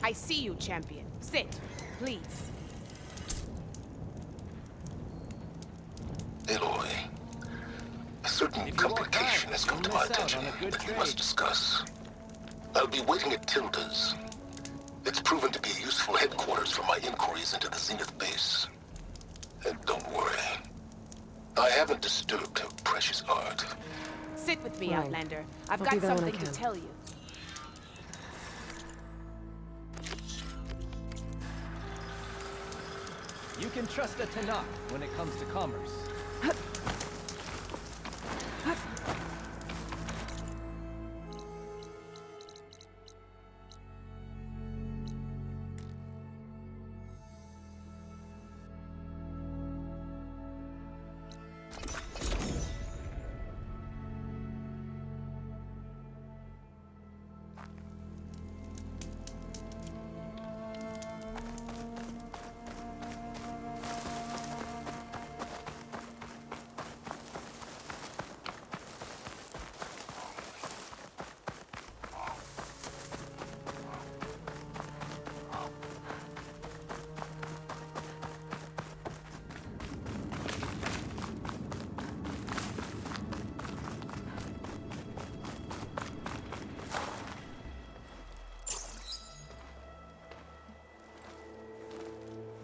I see you, champion. Sit, please. Aloy, a certain complication has come to my attention that we must discuss. I'll be waiting at Tilda's. It's proven to be a useful headquarters for my inquiries into the Zenith base. And don't worry, I haven't disturbed her precious art. Sit with me, Fine. Outlander. I've I'll got do that when I something to can. tell you. You can trust a Tenakth when it comes to commerce.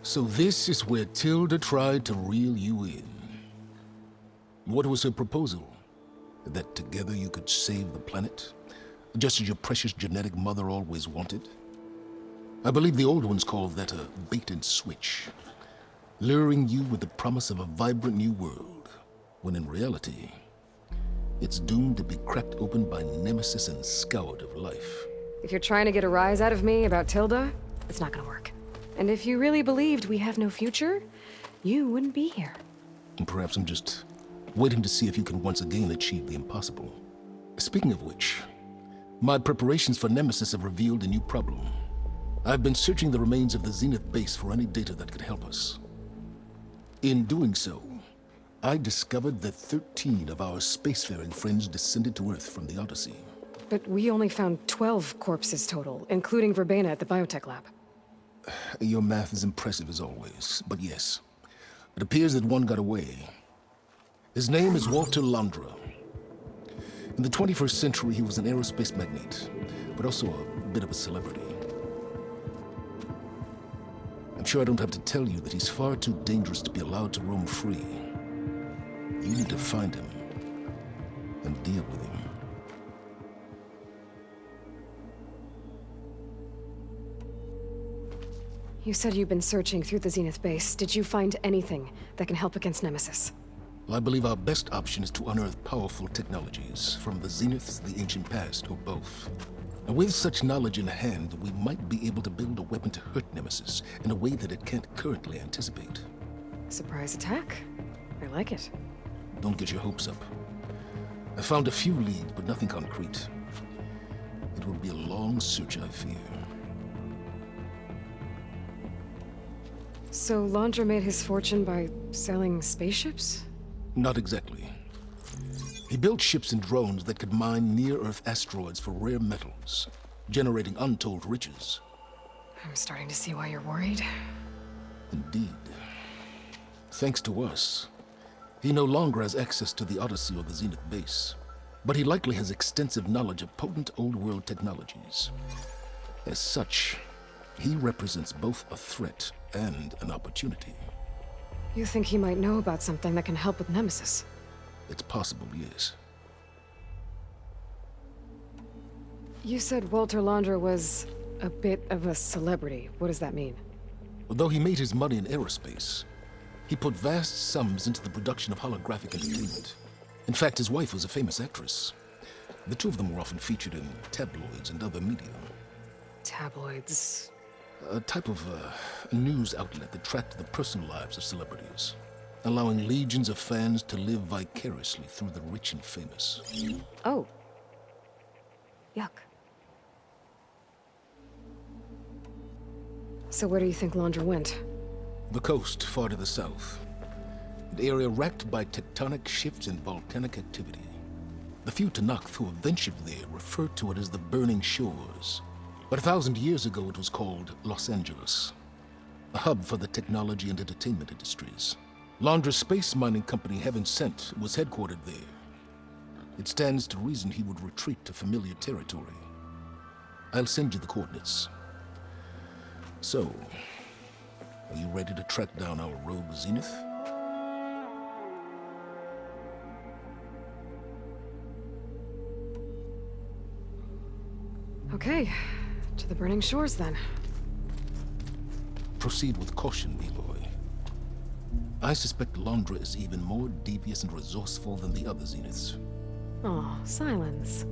So this is where Tilda tried to reel you in. What was her proposal? That together you could save the planet? Just as your precious genetic mother always wanted? I believe the old ones called that a bait and switch. Luring you with the promise of a vibrant new world, when in reality, it's doomed to be cracked open by Nemesis and scoured of life. If you're trying to get a rise out of me about Tilda, it's not gonna work. And if you really believed we have no future, you wouldn't be here. And perhaps I'm just waiting to see if you can once again achieve the impossible. Speaking of which, my preparations for Nemesis have revealed a new problem. I've been searching the remains of the Zenith base for any data that could help us. In doing so, I discovered that 13 of our spacefaring friends descended to Earth from the Odyssey. But we only found 12 corpses total, including Verbena at the biotech lab. Your math is impressive as always, but yes, it appears that one got away. His name is Walter Londra. In the 21st century, he was an aerospace magnate, but also a bit of a celebrity. I'm sure I don't have to tell you that he's far too dangerous to be allowed to roam free. You need to find him and deal with him. You said you've been searching through the Zenith base. Did you find anything that can help against Nemesis? Well, I believe our best option is to unearth powerful technologies, from the Zeniths, the ancient past, or both. And with such knowledge in hand, we might be able to build a weapon to hurt Nemesis in a way that it can't currently anticipate. Surprise attack? I like it. Don't get your hopes up. I found a few leads, but nothing concrete. It will be a long search, I fear. So Londra made his fortune by selling spaceships? Not exactly. He built ships and drones that could mine near-Earth asteroids for rare metals, generating untold riches. I'm starting to see why you're worried. Indeed. Thanks to us, he no longer has access to the Odyssey or the Zenith base, but he likely has extensive knowledge of potent old-world technologies. As such, he represents both a threat and an opportunity. You think he might know about something that can help with Nemesis? It's possible, yes. You said Walter Londra was a bit of a celebrity. What does that mean? Although he made his money in aerospace, he put vast sums into the production of holographic entertainment. In fact, his wife was a famous actress. The two of them were often featured in tabloids and other media. Tabloids. A type of news outlet that tracked the personal lives of celebrities, allowing legions of fans to live vicariously through the rich and famous. Oh. Yuck. So where do you think Londra went? The coast, far to the south. An area racked by tectonic shifts and volcanic activity. The few Tenakth who have ventured there refer to it as the Burning Shores. But 1,000 years ago, it was called Los Angeles, a hub for the technology and entertainment industries. Londra's space mining company, Heaven Sent, was headquartered there. It stands to reason he would retreat to familiar territory. I'll send you the coordinates. So, are you ready to track down our rogue Zenith? Okay, to the burning shores then. Proceed with caution, B-boy. I suspect Londra is even more devious and resourceful than the other Zeniths. Oh, Silence.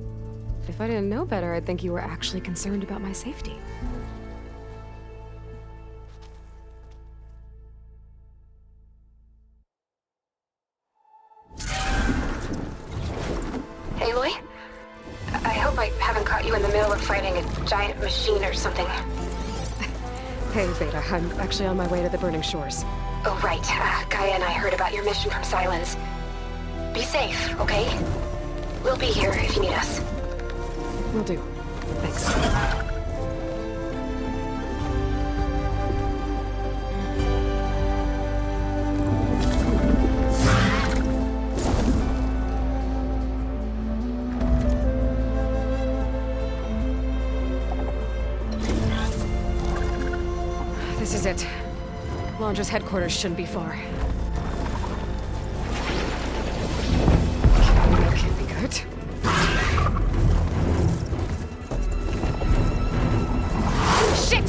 If I didn't know better, I'd think you were actually concerned about my safety. Aloy? I hope I haven't caught you in the middle of fighting a giant machine or something. Hey, Beta, I'm actually on my way to the burning shores. Oh, right. Gaia and I heard about your mission from Silence. Be safe, okay? We'll be here if you need us. Will do. Thanks. This is it. Londra's headquarters shouldn't be far. That can't be good. Shit!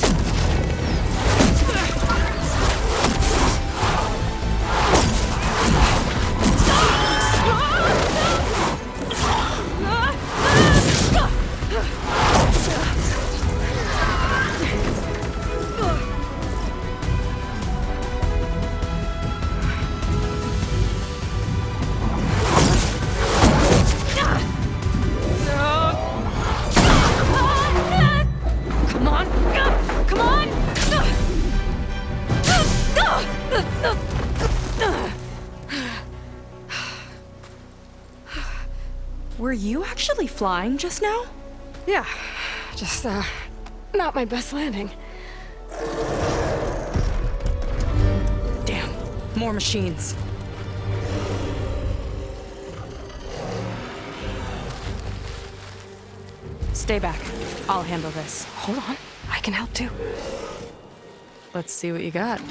Come on! Come on! Were you actually flying just now? Yeah, just, not my best landing. Damn, more machines. Stay back. I'll handle this. Hold on, I can help too. Let's see what you got.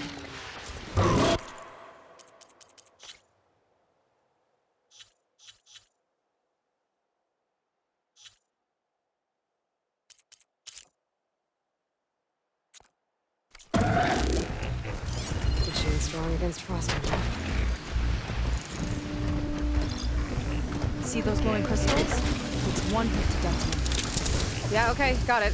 Machine strong against frosting. See those glowing crystals? It's one hit to detonate. Yeah, okay, got it.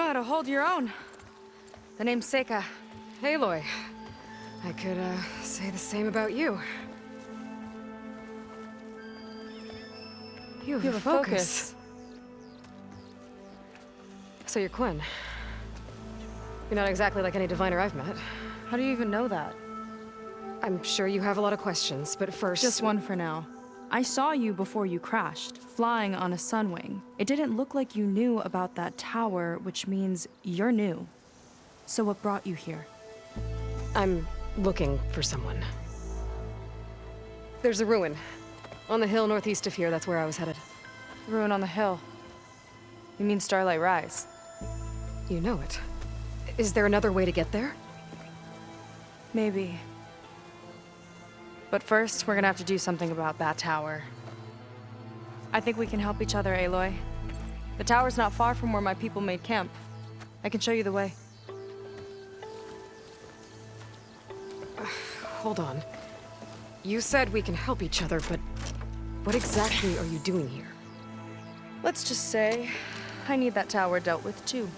how to hold your own. The name's Seika. Aloy. I could, say the same about you. You have a focus. So you're Quinn. You're not exactly like any diviner I've met. How do you even know that? I'm sure you have a lot of questions, but first... Just one for now. I saw you before you crashed, flying on a sunwing. It didn't look like you knew about that tower, which means you're new. So what brought you here? I'm looking for someone. There's a ruin. On the hill northeast of here, that's where I was headed. Ruin on the hill. You mean Starlight Rise? You know it. Is there another way to get there? Maybe. But first, we're gonna have to do something about that tower. I think we can help each other, Aloy. The tower's not far from where my people made camp. I can show you the way. Hold on. You said we can help each other, but what exactly are you doing here? Let's just say, I need that tower dealt with too.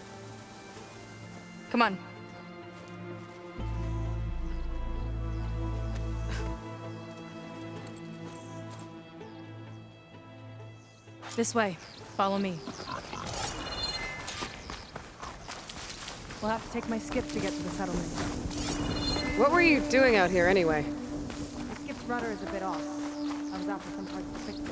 Come on. This way. Follow me. We'll have to take my skiff to get to the settlement. What were you doing out here anyway? The skiff's rudder is a bit off. I was after some parts to fix it.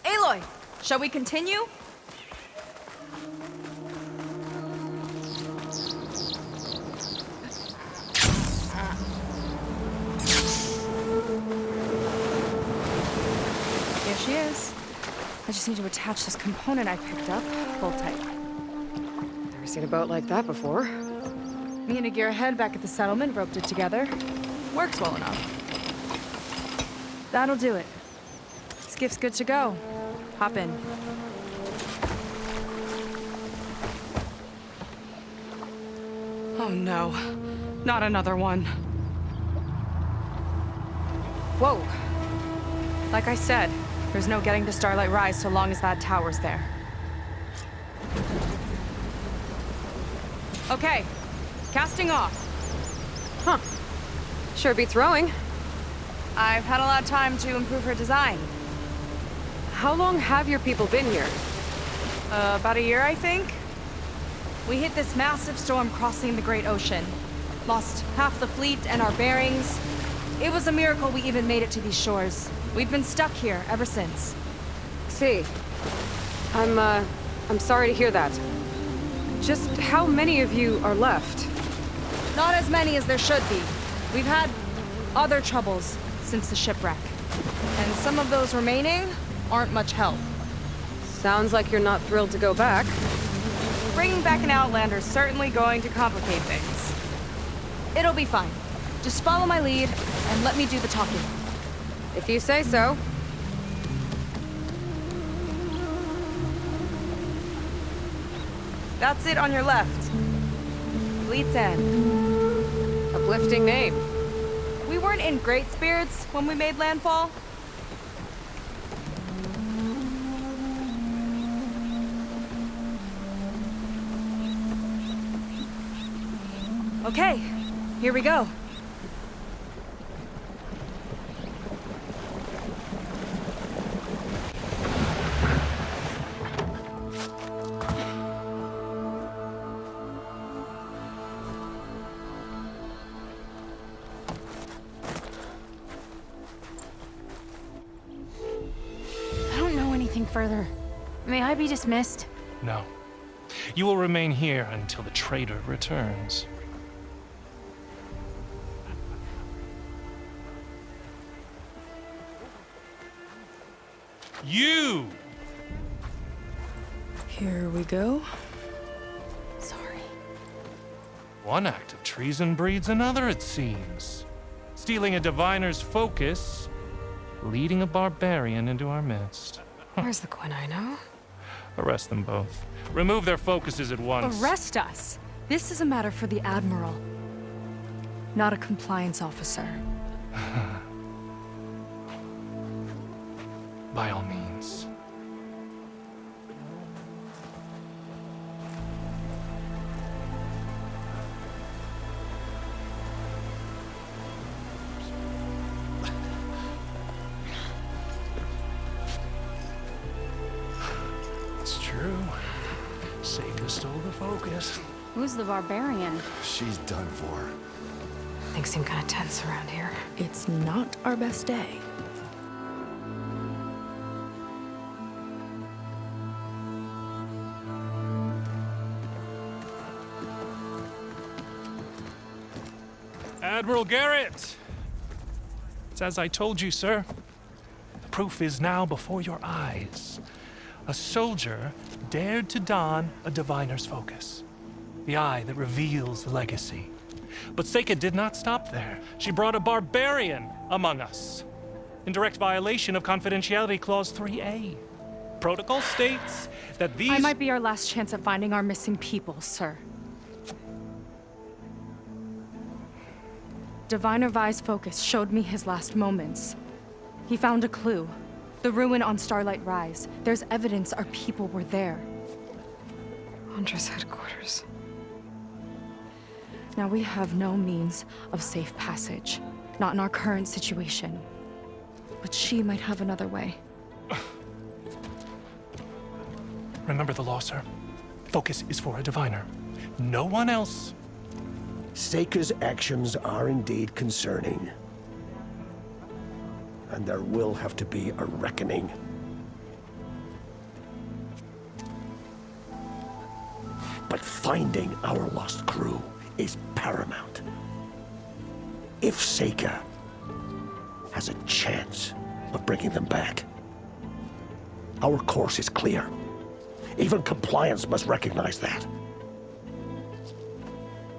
Aloy, shall we continue? Here she is. I just need to attach this component I picked up. Hold tight. Never seen a boat like that before. Me and a gearhead back at the settlement roped it together. Works well enough. That'll do it. Skiff's good to go. Hop in. Oh no. Not another one. Whoa. Like I said, there's no getting to Starlight Rise so long as that tower's there. Okay. Casting off. Huh. Sure beats rowing. I've had a lot of time to improve her design. How long have your people been here? About a year, I think. We hit this massive storm crossing the Great Ocean. Lost half the fleet and our bearings. It was a miracle we even made it to these shores. We've been stuck here ever since. See. I'm sorry to hear that. Just how many of you are left? Not as many as there should be. We've had other troubles since the shipwreck. And some of those remaining aren't much help. Sounds like you're not thrilled to go back. Bringing back an Outlander's certainly going to complicate things. It'll be fine. Just follow my lead and let me do the talking. If you say so. That's it on your left. Fleet's End. Uplifting name. We weren't in great spirits when we made landfall. Okay, here we go. I don't know anything further. May I be dismissed? No. You will remain here until the trader returns. You! Here we go. Sorry. One act of treason breeds another, it seems. Stealing a diviner's focus, leading a barbarian into our midst. Where's the Quinino? Arrest them both. Remove their focuses at once. Arrest us! This is a matter for the Admiral, not a compliance officer. By all means. It's true. Seika stole the focus. Who's the barbarian? She's done for. Things seem kind of tense around here. It's not our best day. Admiral Garrett! It's as I told you, sir. The proof is now before your eyes. A soldier dared to don a diviner's focus. The eye that reveals the legacy. But Seika did not stop there. She brought a barbarian among us. In direct violation of Confidentiality Clause 3A. Protocol states that these— I might be our last chance at finding our missing people, sir. Diviner Vi's focus showed me his last moments. He found a clue. The ruin on Starlight Rise. There's evidence our people were there. Huntress headquarters. Now we have no means of safe passage. Not in our current situation. But she might have another way. Remember the law, sir. Focus is for a diviner. No one else. Seika's actions are indeed concerning. And there will have to be a reckoning. But finding our lost crew is paramount. If Seika has a chance of bringing them back, our course is clear. Even compliance must recognize that.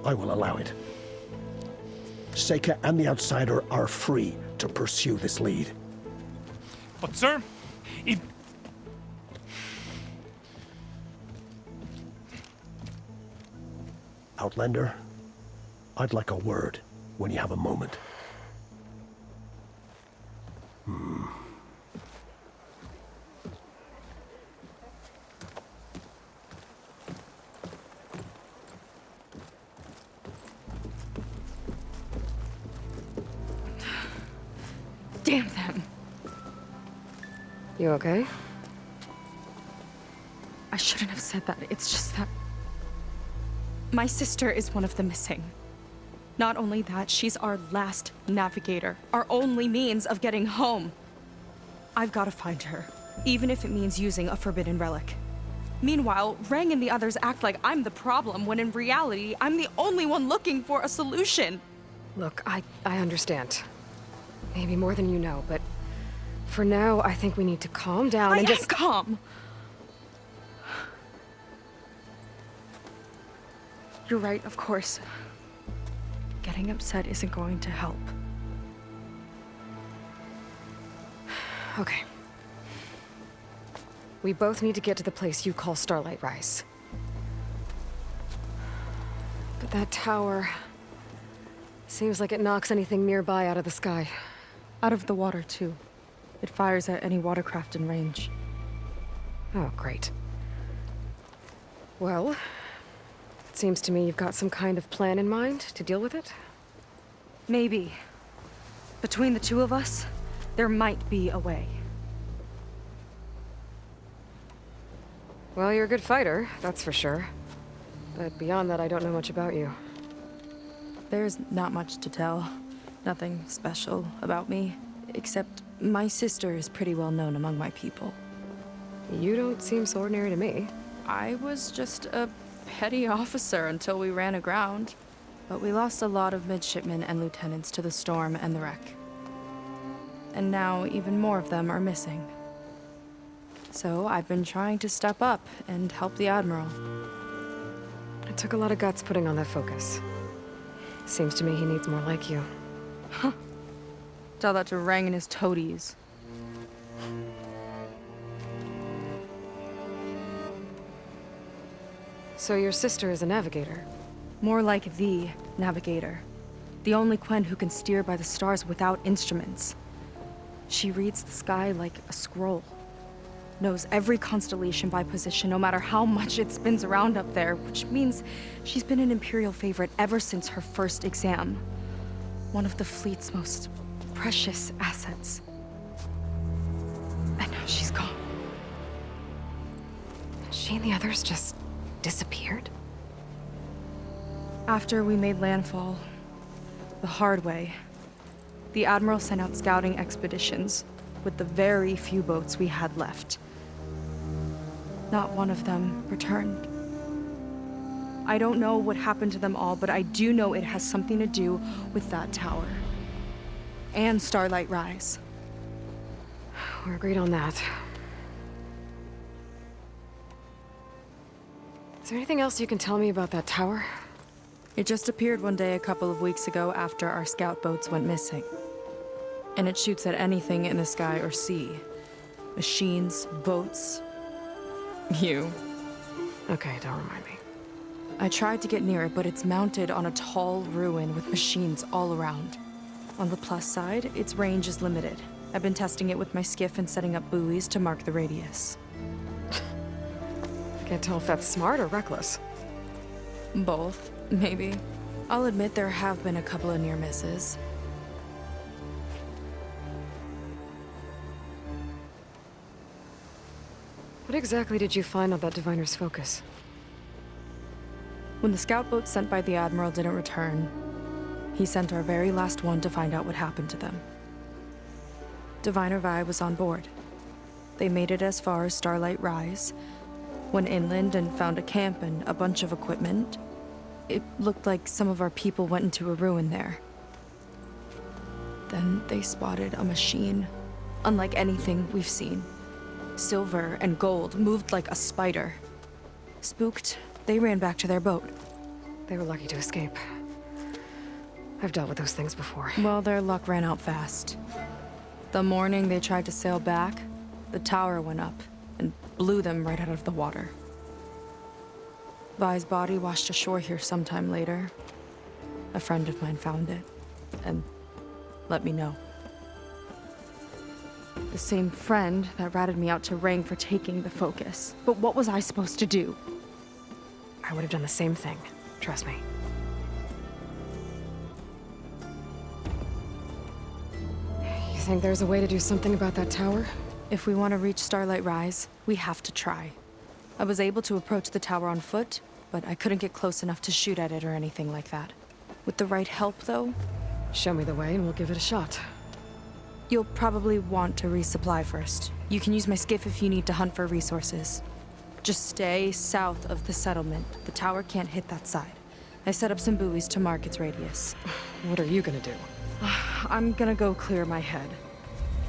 I will allow it. Seika and the Outsider are free to pursue this lead. But, sir, if— Outlander, I'd like a word when you have a moment. Damn them. You okay? I shouldn't have said that. It's just that my sister is one of the missing. Not only that, she's our last navigator, our only means of getting home. I've got to find her, even if it means using a forbidden relic. Meanwhile, Rang and the others act like I'm the problem, when in reality, I'm the only one looking for a solution. Look, I understand. Maybe more than you know, but for now, I think we need to calm down and just— calm. You're right, of course. Getting upset isn't going to help. Okay. We both need to get to the place you call Starlight Rise. But that tower seems like it knocks anything nearby out of the sky. Out of the water, too. It fires at any watercraft in range. Oh, great. Well, it seems to me you've got some kind of plan in mind to deal with it. Maybe. Between the two of us, there might be a way. Well, you're a good fighter, that's for sure. But beyond that, I don't know much about you. There's not much to tell. Nothing special about me, except my sister is pretty well known among my people. You don't seem so ordinary to me. I was just a petty officer until we ran aground. But we lost a lot of midshipmen and lieutenants to the storm and the wreck. And now even more of them are missing. So I've been trying to step up and help the Admiral. It took a lot of guts putting on that focus. Seems to me he needs more like you. Tell that to Rang and his toadies. So your sister is a navigator? More like the navigator. The only Quen who can steer by the stars without instruments. She reads the sky like a scroll. Knows every constellation by position, no matter how much it spins around up there, which means she's been an Imperial favorite ever since her first exam. One of the fleet's most precious assets. And now she's gone. She and the others just disappeared? After we made landfall, the hard way, the Admiral sent out scouting expeditions with the very few boats we had left. Not one of them returned. I don't know what happened to them all, but I do know it has something to do with that tower. And Starlight Rise. We're agreed on that. Is there anything else you can tell me about that tower? It just appeared one day a couple of weeks ago after our scout boats went missing. And it shoots at anything in the sky or sea. Machines, boats. You. Okay, don't remind me. I tried to get near it, but it's mounted on a tall ruin with machines all around. On the plus side, its range is limited. I've been testing it with my skiff and setting up buoys to mark the radius. Can't tell if that's smart or reckless. Both, maybe. I'll admit there have been a couple of near misses. What exactly did you find on that Diviner's focus? When the scout boat sent by the Admiral didn't return, he sent our very last one to find out what happened to them. Diviner Vi was on board. They made it as far as Starlight Rise, went inland and found a camp and a bunch of equipment. It looked like some of our people went into a ruin there. Then they spotted a machine, unlike anything we've seen. Silver and gold, moved like a spider. Spooked, they ran back to their boat. They were lucky to escape. I've dealt with those things before. Well, their luck ran out fast. The morning they tried to sail back, the tower went up and blew them right out of the water. Vi's body washed ashore here sometime later. A friend of mine found it and let me know. The same friend that ratted me out to Rang for taking the focus. But what was I supposed to do? I would have done the same thing. Trust me. You think there's a way to do something about that tower? If we want to reach Starlight Rise, we have to try. I was able to approach the tower on foot, but I couldn't get close enough to shoot at it or anything like that. With the right help, though... Show me the way and we'll give it a shot. You'll probably want to resupply first. You can use my skiff if you need to hunt for resources. Just stay south of the settlement. The tower can't hit that side. I set up some buoys to mark its radius. What are you gonna do? I'm gonna go clear my head.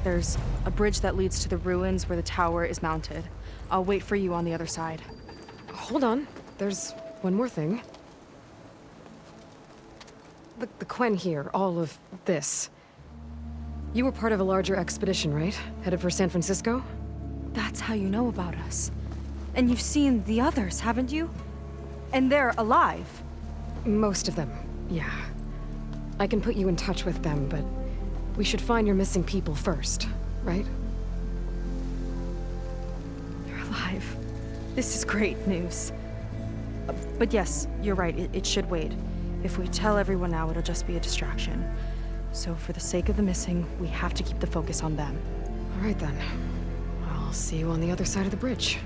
There's a bridge that leads to the ruins where the tower is mounted. I'll wait for you on the other side. Hold on. There's one more thing. The Quen here, all of this. You were part of a larger expedition, right? Headed for San Francisco? That's how you know about us. And you've seen the others, haven't you? And they're alive. Most of them, yeah. I can put you in touch with them, but we should find your missing people first, right? They're alive. This is great news. But yes, you're right, it should wait. If we tell everyone now, it'll just be a distraction. So for the sake of the missing, we have to keep the focus on them. All right then. I'll see you on the other side of the bridge.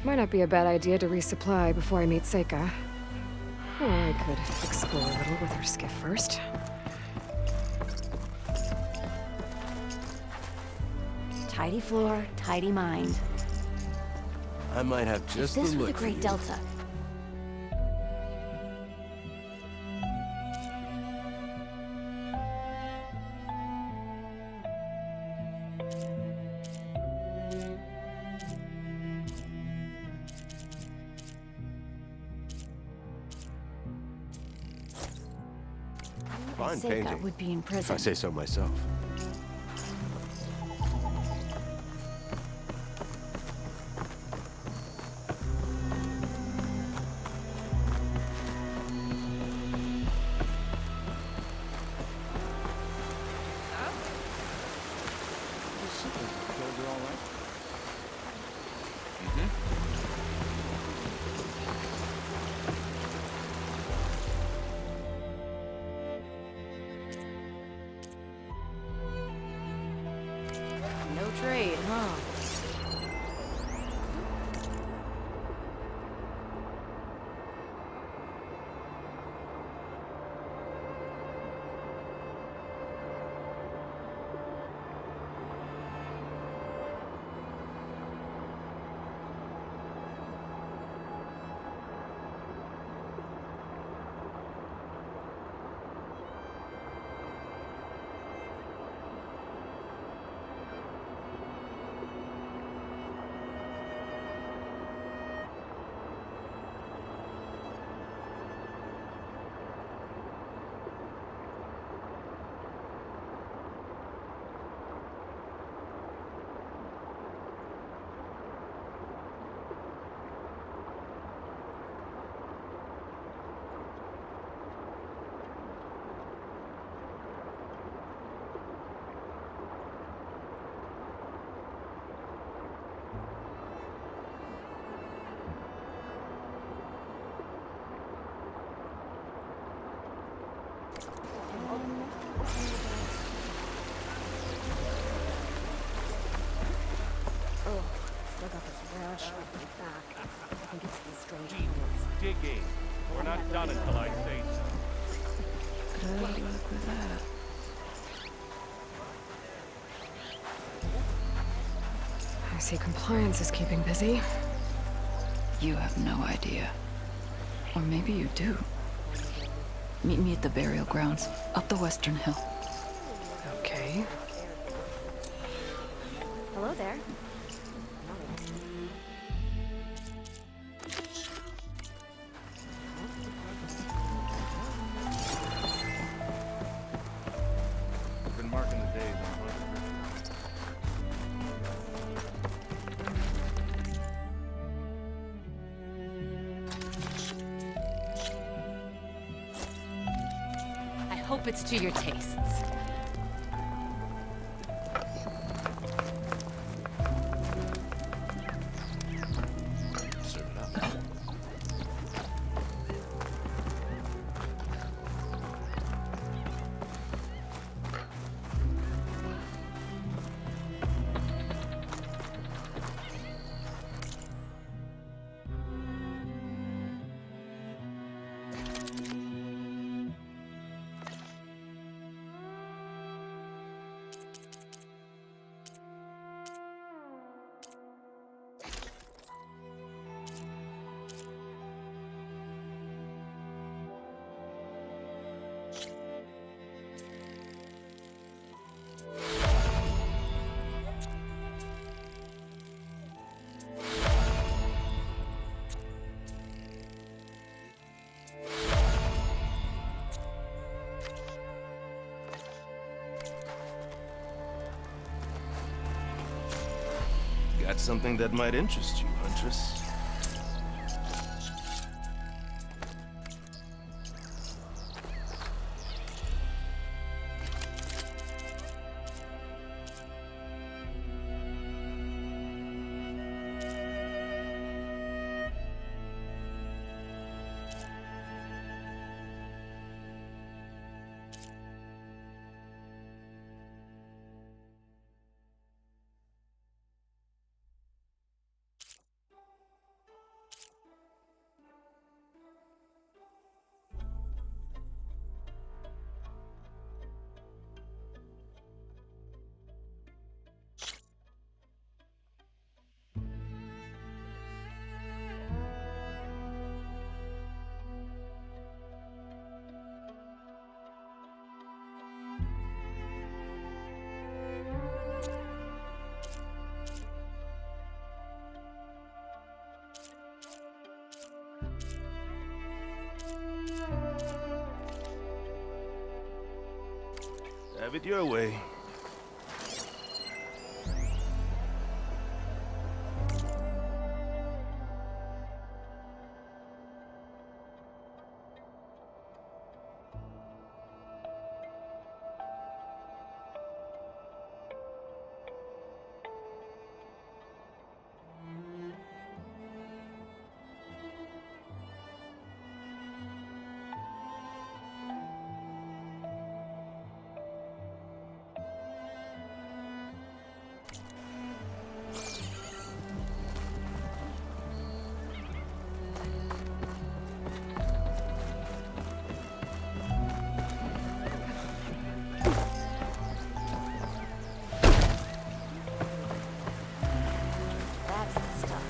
Might not be a bad idea to resupply before I meet Seika. Or I could explore a little with her skiff first. Tidy floor, tidy mind. I might have just This the were look the for Great you. Delta. Fine Seika painting, would be in if I prison. say so myself. No trade, huh? Still got this rash on my back. I think it's these strange Keep plants. digging. We're not done until I say so. Good luck with that. I see compliance is keeping busy. You have no idea. Or maybe you do. Meet me at the burial grounds, up the Western Hill. Okay. Hello there. Been marking the days on both. I hope it's to your tastes. Serve it up. Got something that might interest you, Huntress. it your way. That's the stuff.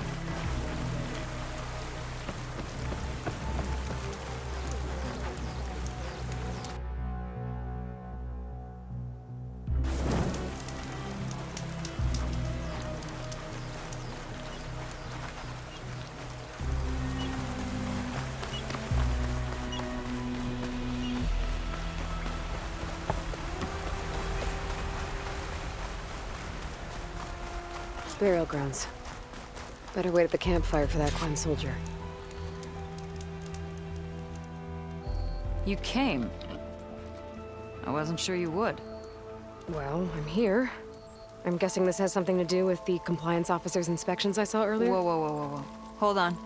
Burial grounds. Better wait at the campfire for that Quen soldier. You came. I wasn't sure you would. Well, I'm here. I'm guessing this has something to do with the compliance officer's inspections I saw earlier? Whoa. Hold on.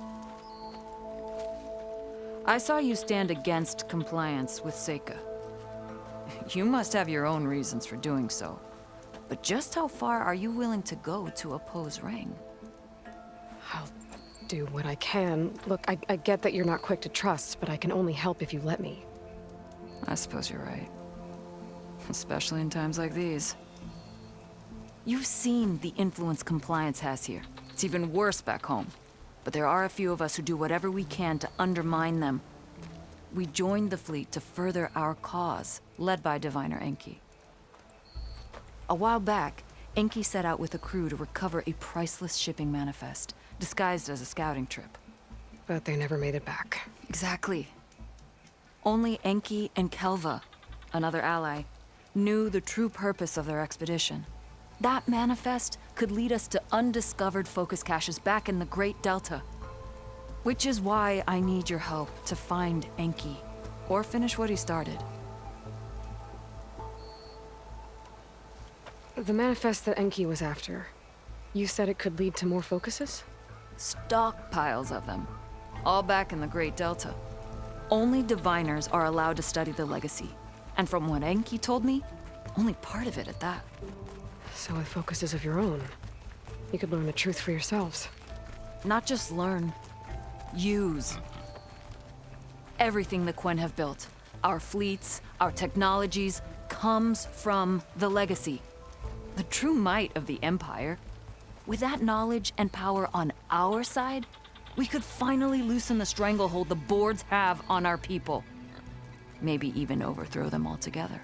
I saw you stand against compliance with Seika. You must have your own reasons for doing so. But just how far are you willing to go to oppose Rang? I'll do what I can. Look, I get that you're not quick to trust, but I can only help if you let me. I suppose you're right. Especially in times like these. You've seen the influence compliance has here. It's even worse back home. But there are a few of us who do whatever we can to undermine them. We joined the fleet to further our cause, led by Diviner Enki. A while back, Enki set out with a crew to recover a priceless shipping manifest, disguised as a scouting trip. But they never made it back. Exactly. Only Enki and Kelva, another ally, knew the true purpose of their expedition. That manifest could lead us to undiscovered focus caches back in the Great Delta. Which is why I need your help to find Enki, or finish what he started. The manifest that Enki was after, you said it could lead to more focuses? Stockpiles of them, all back in the Great Delta. Only diviners are allowed to study the legacy. And from what Enki told me, only part of it at that. So with focuses of your own, you could learn the truth for yourselves. Not just learn, use. Everything the Quen have built, our fleets, our technologies, comes from the legacy. The true might of the Empire. With that knowledge and power on our side, we could finally loosen the stranglehold the boards have on our people. Maybe even overthrow them altogether.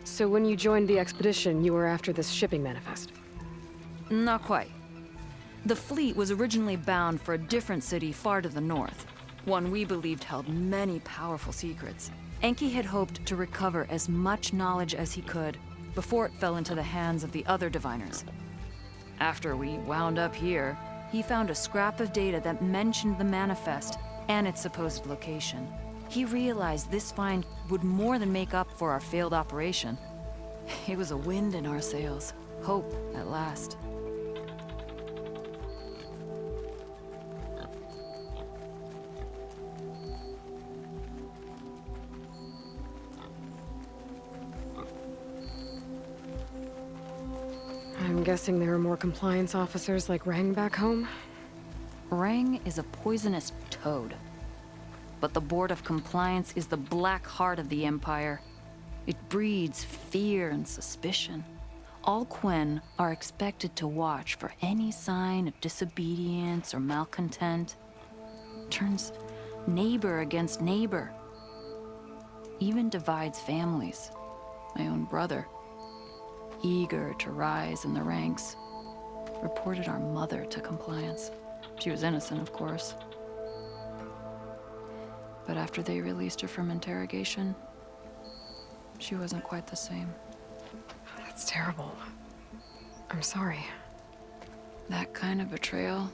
So when you joined the expedition, you were after this shipping manifest? Not quite. The fleet was originally bound for a different city far to the north, one we believed held many powerful secrets. Enki had hoped to recover as much knowledge as he could before it fell into the hands of the other diviners. After we wound up here, he found a scrap of data that mentioned the manifest and its supposed location. He realized this find would more than make up for our failed operation. It was a wind in our sails. Hope, at last. I'm guessing there are more compliance officers like Rang back home? Rang is a poisonous toad. But the Board of Compliance is the black heart of the Empire. It breeds fear and suspicion. All Quen are expected to watch for any sign of disobedience or malcontent. Turns neighbor against neighbor. Even divides families. My own brother, eager to rise in the ranks, reported our mother to Compliance. She was innocent, of course. But after they released her from interrogation, she wasn't quite the same. That's terrible. I'm sorry. That kind of betrayal,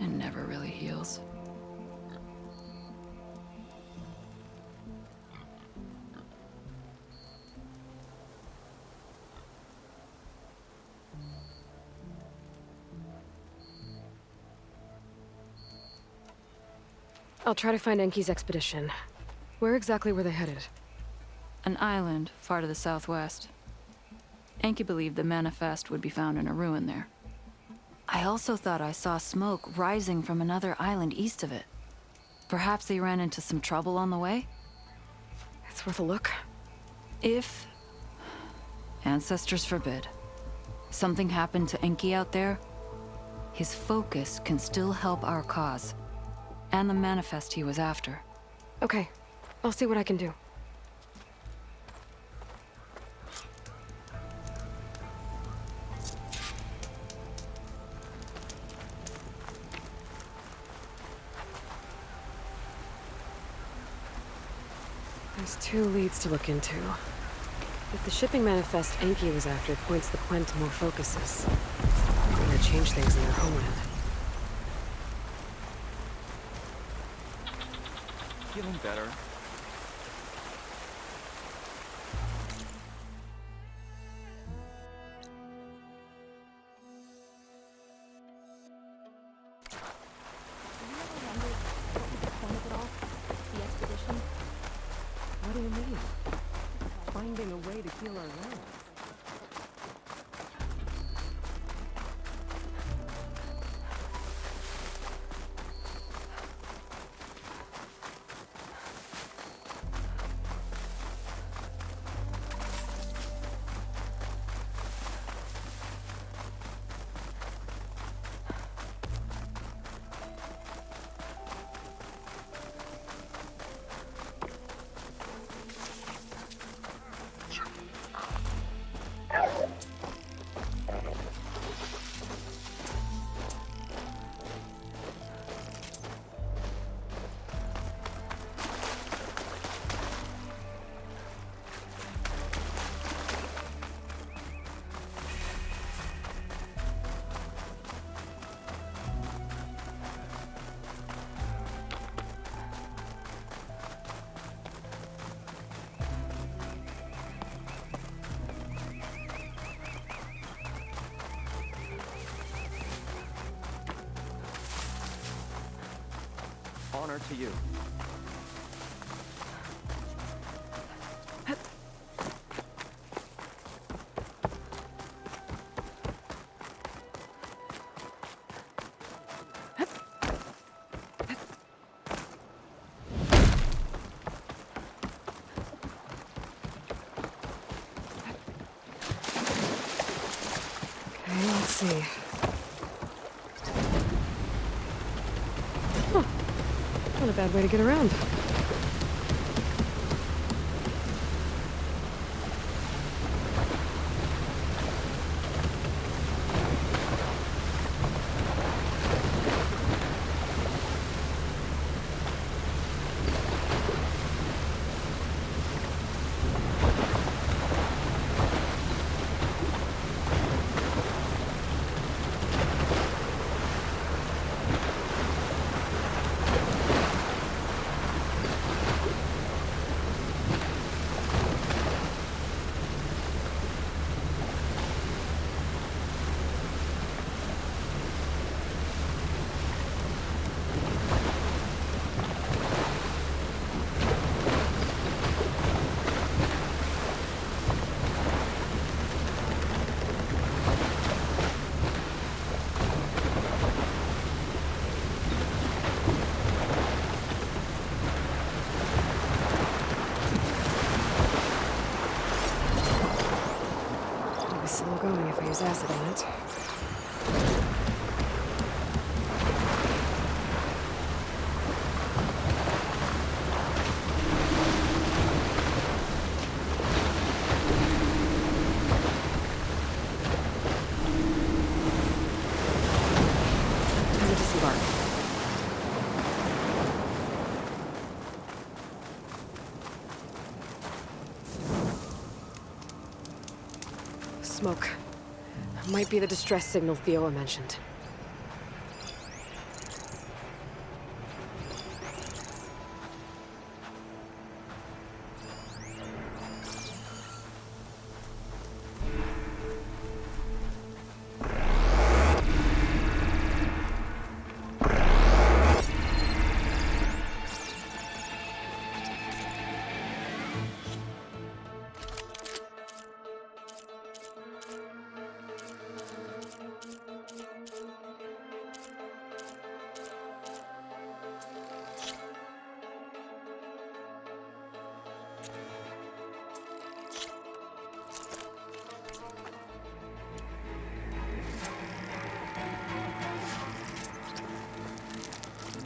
it never really heals. I'll try to find Enki's expedition. Where exactly were they headed? An island far to the southwest. Enki believed the manifest would be found in a ruin there. I also thought I saw smoke rising from another island east of it. Perhaps they ran into some trouble on the way? It's worth a look. If... ancestors forbid. Something happened to Enki out there, his focus can still help our cause. And the manifest he was after. Okay. I'll see what I can do. There's 2 leads to look into. If the shipping manifest Enki was after points the Quen to more focuses, they're gonna change things in their homeland. Feeling better. What do you mean? Finding a way to heal our land. Honor to you. Okay, let's see. Not a bad way to get around. Still going if I use acid on it. Time to disembark. Smoke. Might be the distress signal Theoa mentioned.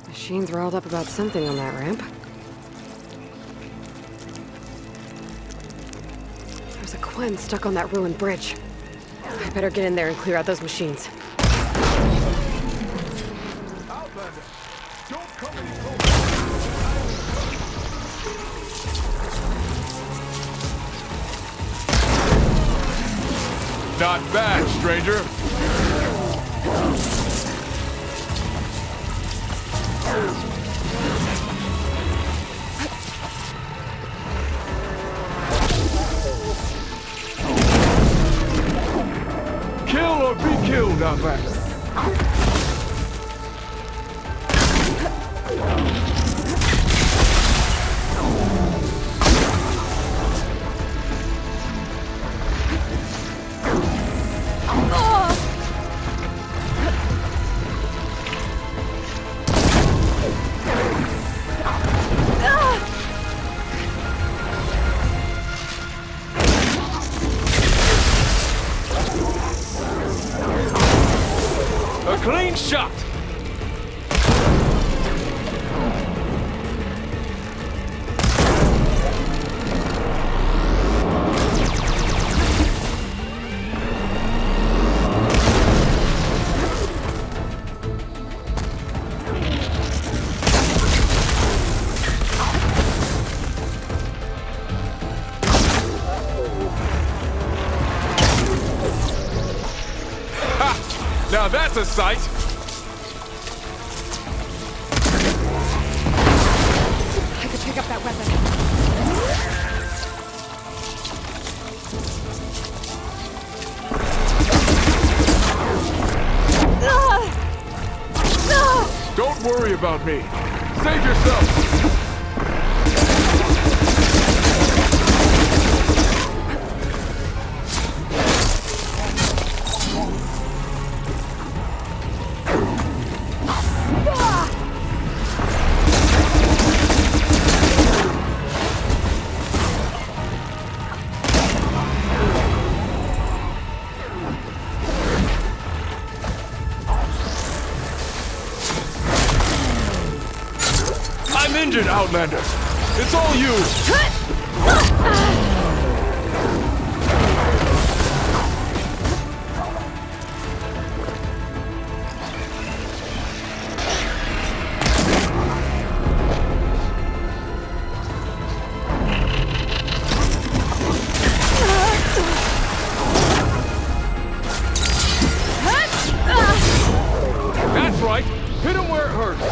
Machines riled up about something on that ramp. There's a Quen stuck on that ruined bridge. I better get in there and clear out those machines. Outlander, don't come any closer. Not bad, stranger. Kill or be killed, Outlander. A clean shot! Now that's a sight! I could pick up that weapon. Don't worry about me. Save yourself! I'm injured, Outlander. It's all you. That's right. Hit him where it hurts.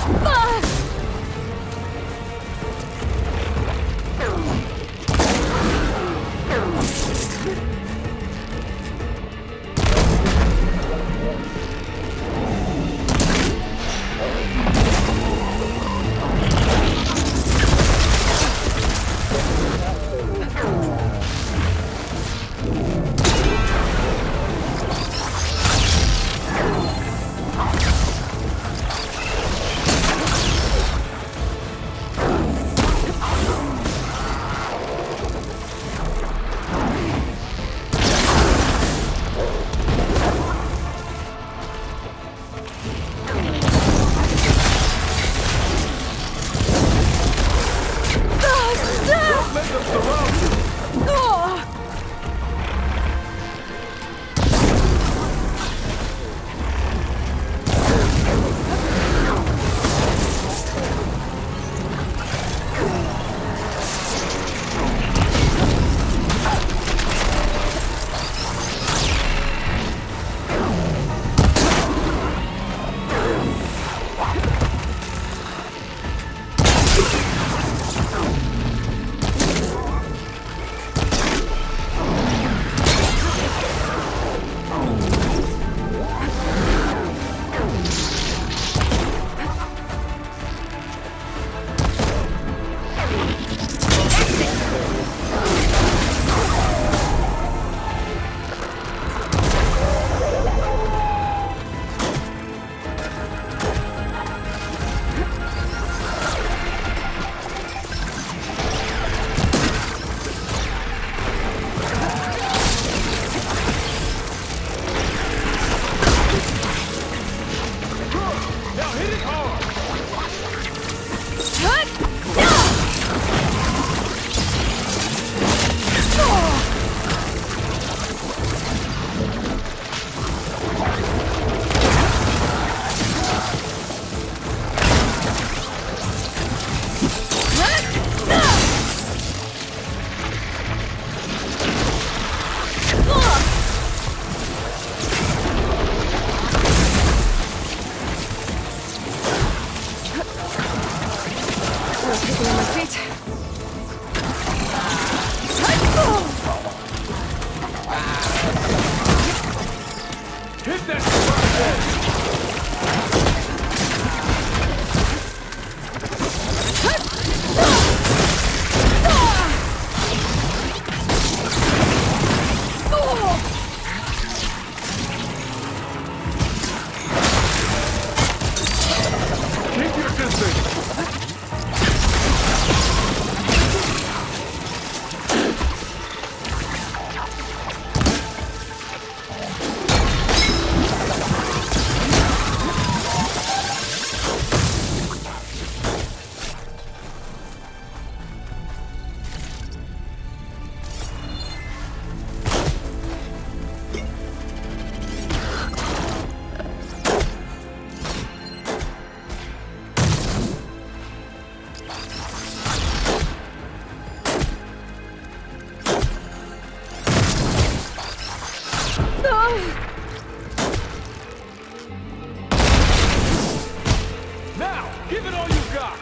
Now, give it all you got!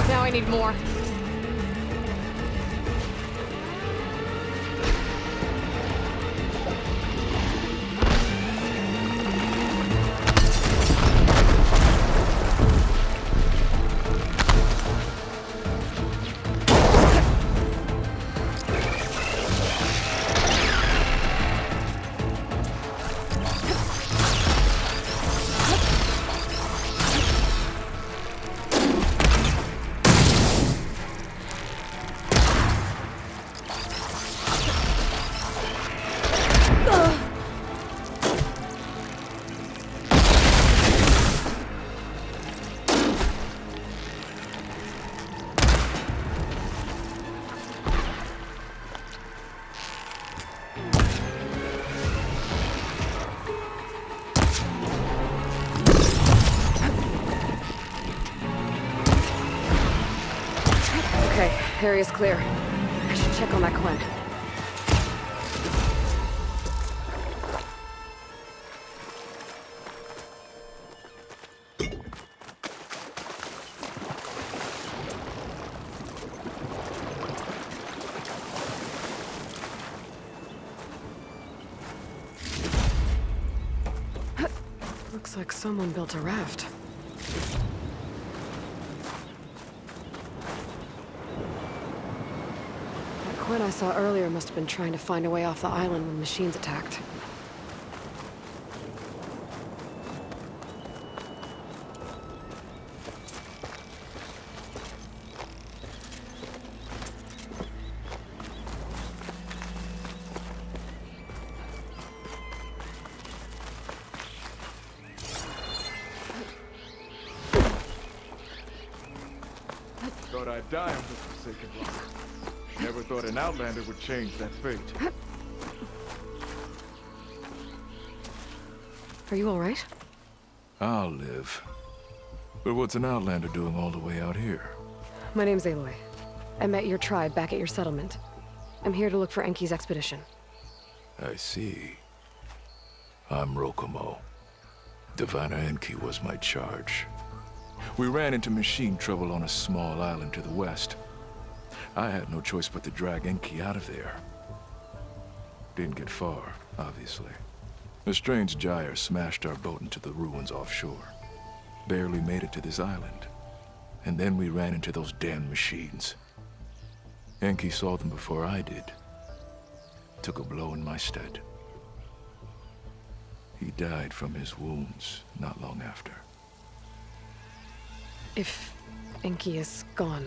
Now I need more. Okay, area's clear. I should check on that Quen. Looks like someone built a raft. That Quen I saw earlier must have been trying to find a way off the island when machines attacked. Thought I'd die on this forsaken rock. Never thought an Outlander would change that fate. Are you all right? I'll live. But what's an Outlander doing all the way out here? My name's Aloy. I met your tribe back at your settlement. I'm here to look for Enki's expedition. I see. I'm Rokomo. Diviner Enki was my charge. We ran into machine trouble on a small island to the west. I had no choice but to drag Enki out of there. Didn't get far, obviously. A strange gyre smashed our boat into the ruins offshore. Barely made it to this island. And then we ran into those damn machines. Enki saw them before I did. Took a blow in my stead. He died from his wounds not long after. If Enki is gone,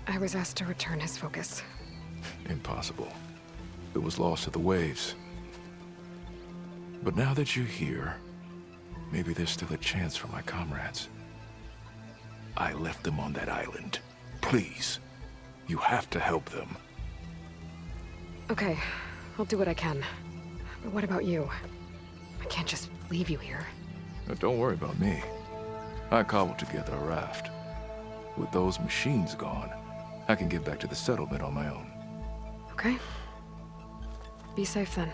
I was asked to return his focus. Impossible. It was lost to the waves. But now that you're here, maybe there's still a chance for my comrades. I left them on that island. Please, you have to help them. Okay, I'll do what I can. But what about you? I can't just leave you here. Don't worry about me. I cobbled together a raft. With those machines gone, I can get back to the settlement on my own. Okay. Be safe then.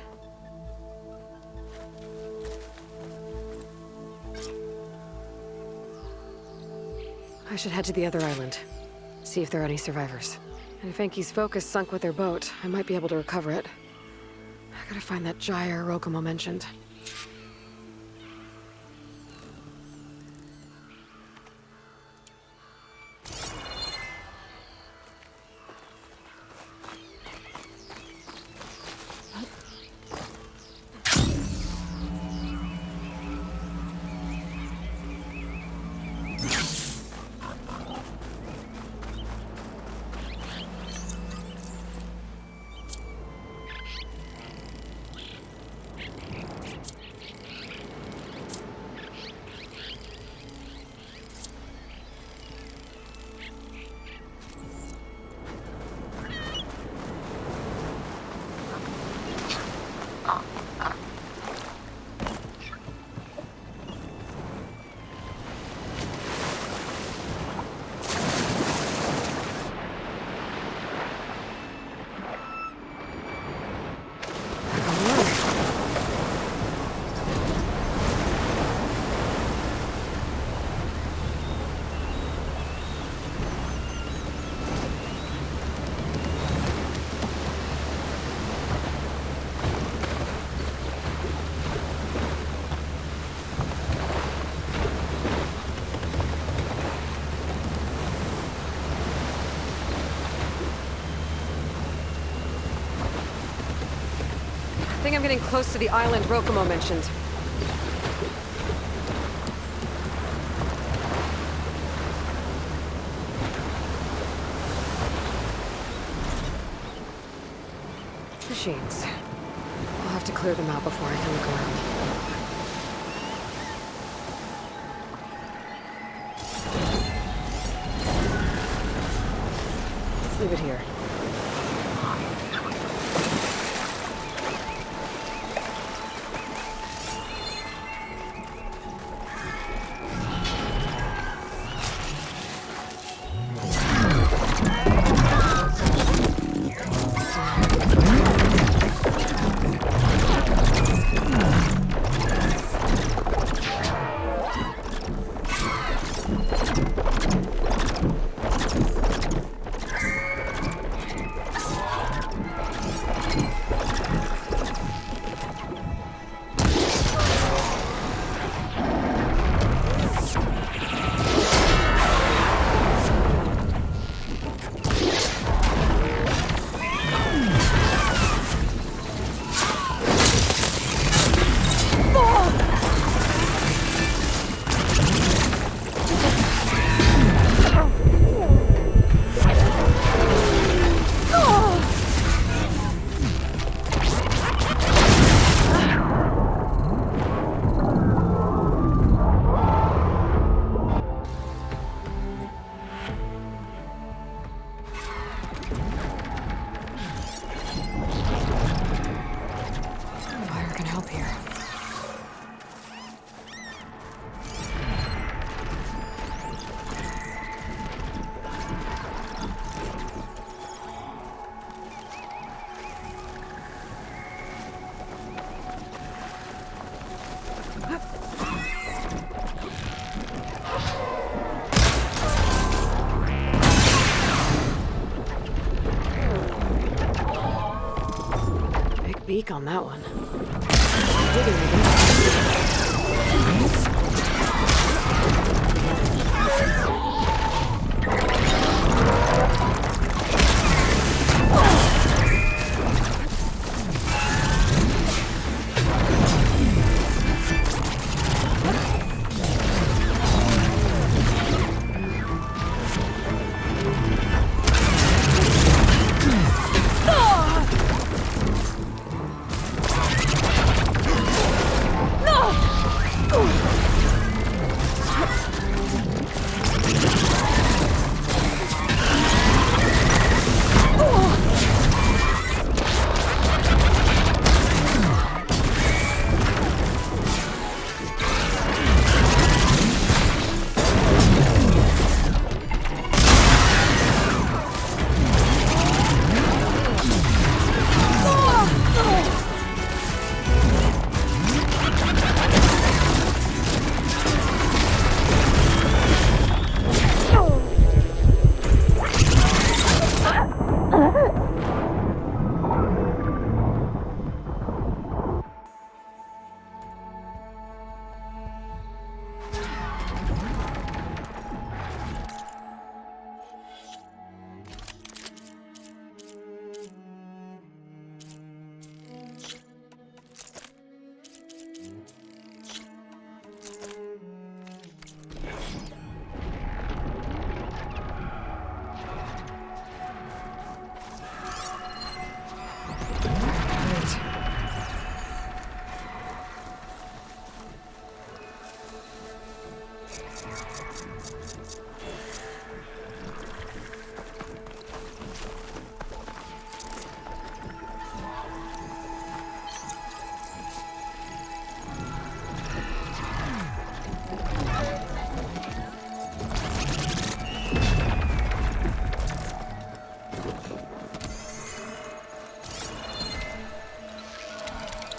I should head to the other island. See if there are any survivors. And if Enki's focus sunk with their boat, I might be able to recover it. I gotta find that gyre Rokomo mentioned. think I'm getting close to the island Rokumo mentioned. Machines. I'll have to clear them out before I can look around. Let's leave it here. Beak on that one. Digging again.